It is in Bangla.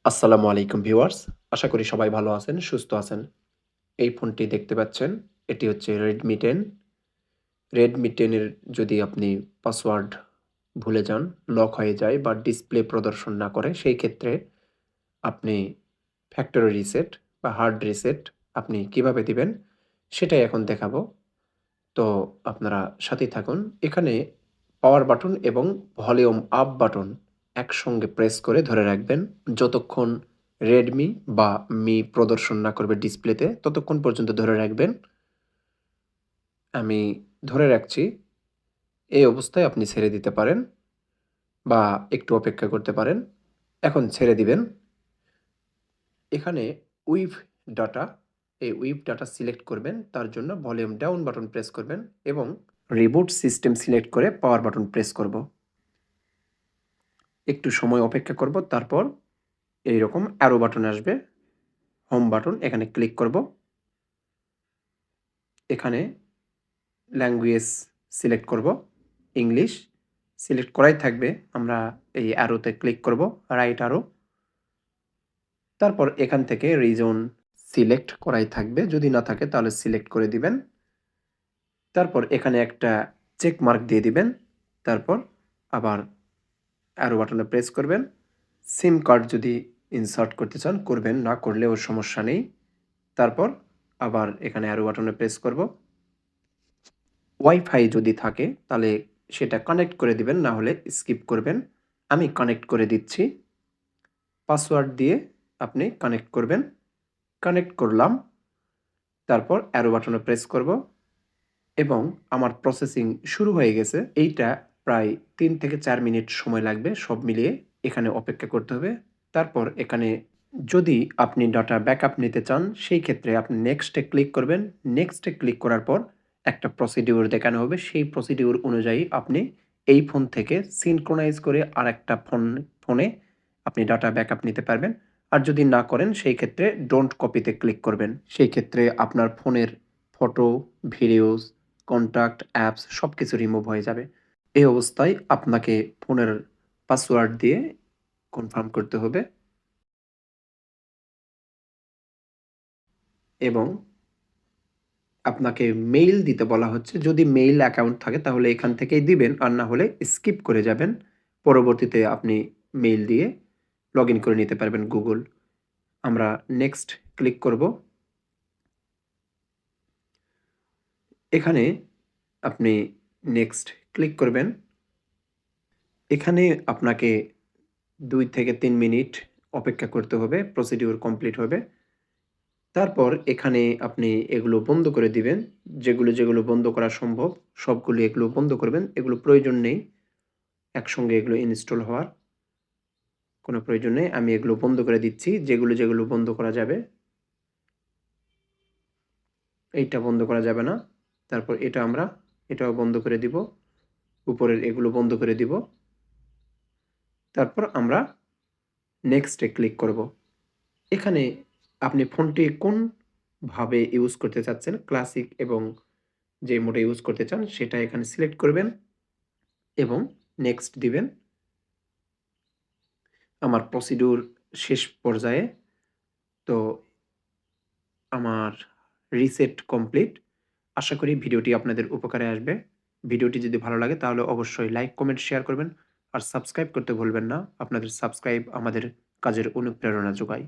আসসালামু আলাইকুম ভিউয়ার্স। আশা করি সবাই ভালো আছেন, সুস্থ আছেন। এই ফোনটি দেখতে পাচ্ছেন, এটি হচ্ছে Redmi 10। Redmi 10 এর যদি আপনি পাসওয়ার্ড ভুলে যান, লক হয়ে যায় বা ডিসপ্লে প্রদর্শন না করে, সেই ক্ষেত্রে আপনি ফ্যাক্টরি রিসেট বা হার্ড রিসেট আপনি কিভাবে দিবেন, সেটাই এখন দেখাবো। তো আপনারা সাথেই থাকুন। এখানে পাওয়ার বাটন এবং ভলিউম আপ বাটন একসঙ্গে প্রেস করে ধরে রাখবেন। যতক্ষণ রেডমি বা মি প্রদর্শন না করবে ডিসপ্লেতে, ততক্ষণ পর্যন্ত ধরে রাখবেন। আমি ধরে রাখছি। এই অবস্থায় আপনি ছেড়ে দিতে পারেন বা একটু অপেক্ষা করতে পারেন। এখন ছেড়ে দিবেন। এখানে উইভ ডাটা, এই উইভ ডাটা সিলেক্ট করবেন। তার জন্য ভলিউম ডাউন বাটন প্রেস করবেন এবং রিবুট সিস্টেম সিলেক্ট করে পাওয়ার বাটন প্রেস করব। একটু সময় অপেক্ষা করব। তারপর এইরকম অ্যারো বাটন আসবে, হোম বাটন, এখানে ক্লিক করব। এখানে ল্যাঙ্গুয়েজ সিলেক্ট করব, ইংলিশ সিলেক্ট করাই থাকবে। আমরা এই অ্যারোতে ক্লিক করব, রাইট অ্যারো। তারপর এখান থেকে রিজন সিলেক্ট করাই থাকবে, যদি না থাকে তাহলে সিলেক্ট করে দিবেন। তারপর এখানে একটা চেক মার্ক দিয়ে দিবেন। তারপর আবার অ্যারো বাটনে প্রেস করবেন। সিম কার্ড যদি ইনসার্ট করতে চান করবেন, না করলেও সমস্যা নেই। তারপর আবার এখানে অ্যারো বাটনে প্রেস করব। ওয়াইফাই যদি থাকে তাহলে সেটা কানেক্ট করে দিবেন, না হলে স্কিপ করবেন। আমি কানেক্ট করে দিচ্ছি। পাসওয়ার্ড দিয়ে আপনি কানেক্ট করবেন। কানেক্ট করলাম। তারপর অ্যারো বাটনে প্রেস করব এবং আমার প্রসেসিং শুরু হয়ে গেছে। এইটা প্রায় ৩ থেকে ৪ মিনিট সময় লাগবে সব মিলিয়ে। এখানে অপেক্ষা করতে হবে। তারপর এখানে যদি আপনি ডাটা ব্যাকআপ নিতে চান, সেই ক্ষেত্রে আপনি নেক্সটে ক্লিক করবেন। নেক্সটে ক্লিক করার পর একটা প্রসিডিউর দেখানো হবে। সেই প্রসিডিউর অনুযায়ী আপনি এই ফোন থেকে সিনক্রোনাইজ করে আরেকটা ফোনে আপনি ডাটা ব্যাকআপ নিতে পারবেন। আর যদি না করেন, সেই ক্ষেত্রে ডোন্ট কপিতে ক্লিক করবেন। সেই ক্ষেত্রে আপনার ফোনের ফটো, ভিডিওস, কন্ট্যাক্ট, অ্যাপস সবকিছু রিমুভ হয়ে যাবে। এই অবস্থায় আপনাকে ফোনের পাসওয়ার্ড দিয়ে কনফার্ম করতে হবে এবং আপনাকে মেইল দিতে বলা হচ্ছে। যদি মেইল অ্যাকাউন্ট থাকে তাহলে এখান থেকেই দিবেন, আর না হলে স্কিপ করে যাবেন। পরবর্তীতে আপনি মেইল দিয়ে লগইন করে নিতে পারবেন গুগল। আমরা নেক্সট ক্লিক করব। এখানে আপনি নেক্সট ক্লিক করবেন। এখানে আপনাকে ২ থেকে ৩ মিনিট অপেক্ষা করতে হবে, প্রসিডিউর কমপ্লিট হবে। তারপর এখানে আপনি এগুলো বন্ধ করে দিবেন। যেগুলো বন্ধ করা সম্ভব সবগুলো এগুলো বন্ধ করবেন। এগুলো প্রয়োজন নেই একসঙ্গে এগুলো ইনস্টল হওয়ার কোনো প্রয়োজন নেই। আমি এগুলো বন্ধ করে দিচ্ছি। যেগুলো বন্ধ করা যাবে, এইটা বন্ধ করা যাবে না। তারপর এটাও বন্ধ করে দিব। উপরের এগুলো বন্ধ করে দিব। তারপর আমরা নেক্সট এ ক্লিক করব। এখানে আপনি ফোনটি কোনভাবে ইউজ করতে চাচ্ছেন, ক্লাসিক এবং যে মোডে ইউজ করতে চান সেটা এখানে সিলেক্ট করবেন এবং নেক্সট দিবেন। আমার প্রসিডিউর শেষ পর্যায়ে। তো আমার রিসেট কমপ্লিট। আশা করি ভিডিওটি আপনাদের উপকারে আসবে। ভিডিওটি যদি ভালো লাগে তাহলে অবশ্যই লাইক, কমেন্ট, শেয়ার করবেন। আর সাবস্ক্রাইব করতে ভুলবেন না। আপনাদের সাবস্ক্রাইব আমাদের কাজের অনুপ্রেরণা যোগায়।